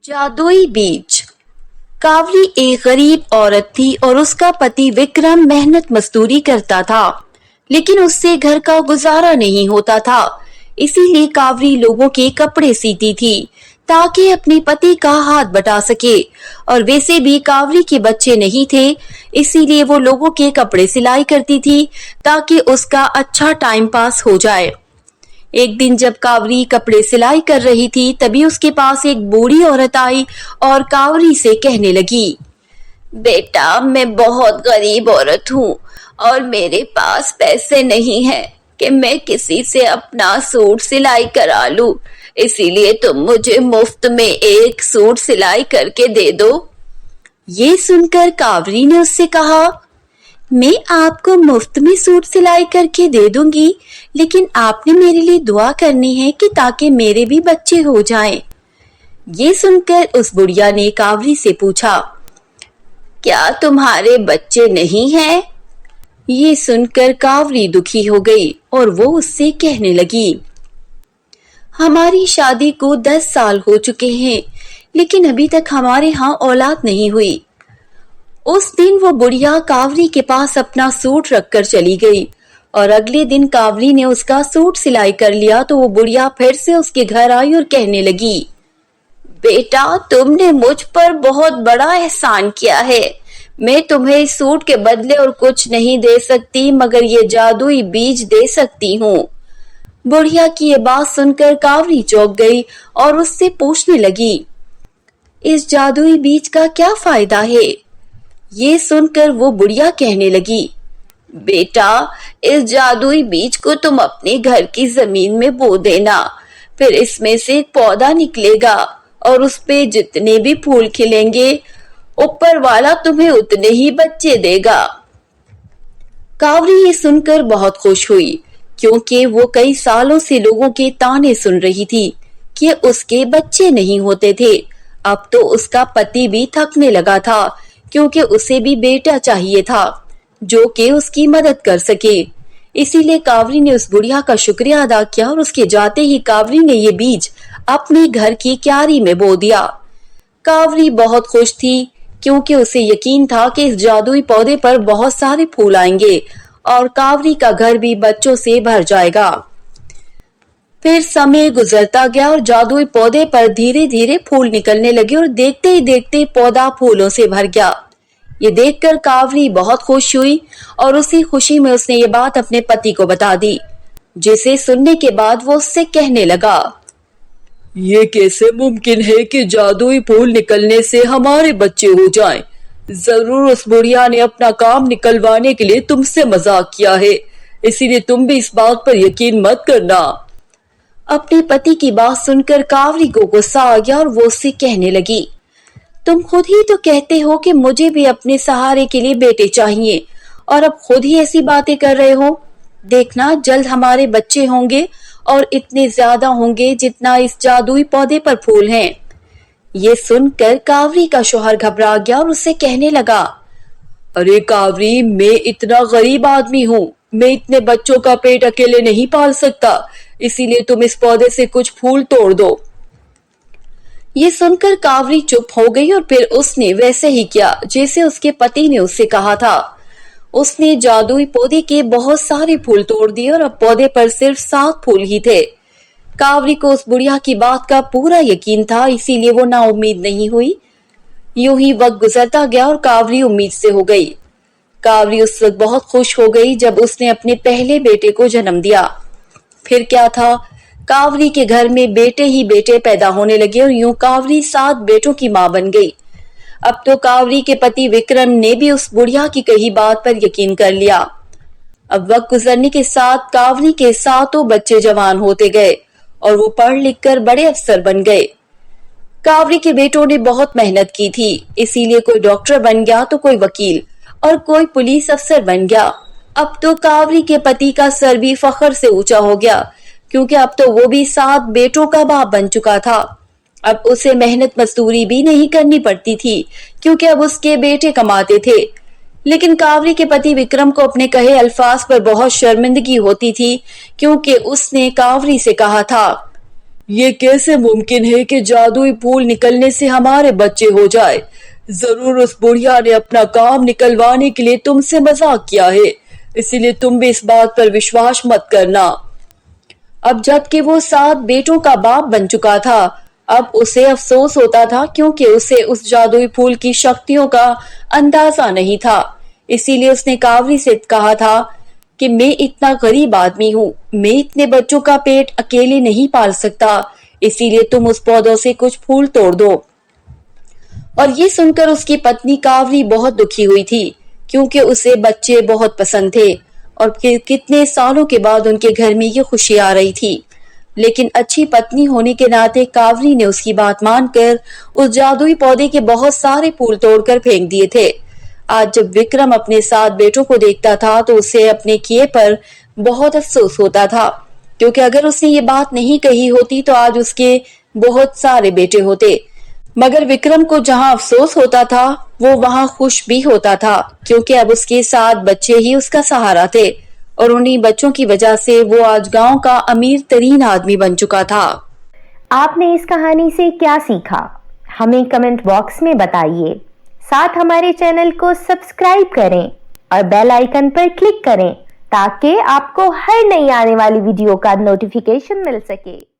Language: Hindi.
जादुई बीज। कावरी एक गरीब औरत थी और उसका पति विक्रम मेहनत मजदूरी करता था, लेकिन उससे घर का गुजारा नहीं होता था। इसीलिए कावरी लोगों के कपड़े सीती थी ताकि अपने पति का हाथ बटा सके। और वैसे भी कावरी के बच्चे नहीं थे, इसीलिए वो लोगों के कपड़े सिलाई करती थी ताकि उसका अच्छा टाइम पास हो जाए। एक दिन जब कावरी कपड़े सिलाई कर रही थी, तभी उसके पास एक बूढ़ी औरत आई और कावरी से कहने लगी, बेटा, मैं बहुत गरीब औरत हूँ और मेरे पास पैसे नहीं हैं कि मैं किसी से अपना सूट सिलाई करा लूं। इसीलिए तुम मुझे मुफ्त में एक सूट सिलाई करके दे दो। ये सुनकर कावरी ने उससे कहा, मैं आपको मुफ्त में सूट सिलाई करके दे दूंगी, लेकिन आपने मेरे लिए दुआ करनी है कि ताकि मेरे भी बच्चे हो जाएं। ये सुनकर उस बुढ़िया ने कावरी से पूछा, क्या तुम्हारे बच्चे नहीं हैं? ये सुनकर कावरी दुखी हो गई और वो उससे कहने लगी, हमारी शादी को 10 साल हो चुके हैं, लेकिन अभी तक हमारे यहाँ औलाद नहीं हुई। उस दिन वो बुढ़िया कावरी के पास अपना सूट रखकर चली गई और अगले दिन कावरी ने उसका सूट सिलाई कर लिया तो वो बुढ़िया फिर से उसके घर आई और कहने लगी, बेटा, तुमने मुझ पर बहुत बड़ा एहसान किया है। मैं तुम्हें इस सूट के बदले और कुछ नहीं दे सकती, मगर ये जादुई बीज दे सकती हूँ। बुढ़िया की ये बात सुनकर कावरी चौंक गई और उससे पूछने लगी, इस जादुई बीज का क्या फायदा है? ये सुनकर वो बुढ़िया कहने लगी, बेटा, इस जादुई बीज को तुम अपने घर की जमीन में बो देना, फिर इसमें से एक पौधा निकलेगा और उस पे जितने भी फूल खिलेंगे, ऊपर वाला तुम्हें उतने ही बच्चे देगा। कावरी ये सुनकर बहुत खुश हुई, क्योंकि वो कई सालों से लोगों के ताने सुन रही थी कि उसके बच्चे नहीं होते थे। अब तो उसका पति भी थकने लगा था, क्योंकि उसे भी बेटा चाहिए था जो कि उसकी मदद कर सके। इसीलिए कावरी ने उस बुढ़िया का शुक्रिया अदा किया और उसके जाते ही कावरी ने ये बीज अपने घर की क्यारी में बो दिया। कावरी बहुत खुश थी, क्योंकि उसे यकीन था कि इस जादुई पौधे पर बहुत सारे फूल आएंगे और कावरी का घर भी बच्चों से भर जाएगा। फिर समय गुजरता गया और जादुई पौधे पर धीरे धीरे फूल निकलने लगे और देखते ही देखते पौधा फूलों से भर गया। ये देखकर कावरी बहुत खुश हुई और उसी खुशी में उसने ये बात अपने पति को बता दी, जिसे सुनने के बाद वो उससे कहने लगा, ये कैसे मुमकिन है कि जादुई फूल निकलने से हमारे बच्चे हो जाएं? जरूर उस बुढ़िया ने अपना काम निकलवाने के लिए तुमसे मजाक किया है, इसीलिए तुम भी इस बात पर यकीन मत करना। अपने पति की बात सुनकर कावरी को गुस्सा आ गया और वो उससे कहने लगी, तुम खुद ही तो कहते हो कि मुझे भी अपने सहारे के लिए बेटे चाहिए और अब खुद ही ऐसी बातें कर रहे हो। देखना, जल्द हमारे बच्चे होंगे और इतने ज्यादा होंगे जितना इस जादुई पौधे पर फूल हैं। ये सुनकर कावरी का शौहर घबरा गया और उससे कहने लगा, अरे कावरी, मैं इतना गरीब आदमी हूँ, मैं इतने बच्चों का पेट अकेले नहीं पाल सकता, इसीलिए तुम इस पौधे से कुछ फूल तोड़ दो। ये सुनकर कावरी चुप हो गई और फिर उसने वैसे ही किया जैसे उसके पति ने उससे कहा था। उसने जादुई पौधे के बहुत सारे फूल तोड़ दिए और अब पौधे पर सिर्फ 7 फूल ही थे। कावरी को उस बुढ़िया की बात का पूरा यकीन था, इसीलिए वो नाउम्मीद नहीं हुई। यूं ही वक्त गुजरता गया और कावरी उम्मीद से हो गई। कावरी उस वक्त बहुत खुश हो गई जब उसने अपने पहले बेटे को जन्म दिया। फिर क्या था, कावरी के घर में बेटे ही बेटे पैदा होने लगे और यूं कावरी 7 बेटों की मां बन गई। अब तो कावरी के पति विक्रम ने भी उस बुढ़िया की कही बात पर यकीन कर लिया। अब वक्त गुजरने के साथ कावरी के 7 बच्चे जवान होते गए और वो पढ़ लिख कर बड़े अफसर बन गए। कावरी के बेटों ने बहुत मेहनत की थी, इसीलिए कोई डॉक्टर बन गया तो कोई वकील और कोई पुलिस अफसर बन गया। अब तो कावरी के पति का सर भी फख्र से ऊंचा हो गया, क्योंकि अब तो वो भी 7 बेटों का बाप बन चुका था। अब उसे मेहनत मजदूरी भी नहीं करनी पड़ती थी, क्योंकि अब उसके बेटे कमाते थे। लेकिन कावरी के पति विक्रम को अपने कहे अल्फाज पर बहुत शर्मिंदगी होती थी, क्योंकि उसने कावरी से कहा था, ये कैसे मुमकिन है कि जादुई फूल निकलने से हमारे बच्चे हो जाए। जरूर उस बुढ़िया ने अपना काम निकलवाने के लिए तुमसे मजाक किया है, इसीलिए तुम भी इस बात पर विश्वास मत करना। अब जबकि वो 7 बेटों का बाप बन चुका था, अब उसे अफसोस होता था क्योंकि उसे उस जादुई फूल की शक्तियों का अंदाजा नहीं था। इसीलिए उसने कावरी से कहा था कि मैं इतना गरीब आदमी हूँ, मैं इतने बच्चों का पेट अकेले नहीं पाल सकता, इसीलिए तुम उस पौधों से कुछ फूल तोड़ दो। और ये सुनकर उसकी पत्नी कावरी बहुत दुखी हुई थी क्योंकि उसे बच्चे बहुत पसंद थे और कितने सालों के बाद उनके घर में ये खुशी आ रही थी। लेकिन अच्छी पत्नी होने के नाते कावरी ने उसकी बात मानकर उस जादुई पौधे के बहुत सारे फूल तोड़कर फेंक दिए थे। आज जब विक्रम अपने 7 बेटों को देखता था तो उसे अपने किए पर बहुत अफसोस होता था, क्योंकि अगर उसने ये बात नहीं कही होती तो आज उसके बहुत सारे बेटे होते। मगर विक्रम को जहां अफसोस होता था वो वहां खुश भी होता था, क्योंकि अब उसके 7 बच्चे ही उसका सहारा थे और उन्हीं बच्चों की वजह से वो आज गांव का अमीर तरीन आदमी बन चुका था। आपने इस कहानी से क्या सीखा, हमें कमेंट बॉक्स में बताइए। साथ हमारे चैनल को सब्सक्राइब करें और बेल आइकन पर क्लिक करें ताकि आपको हर नई आने वाली वीडियो का नोटिफिकेशन मिल सके।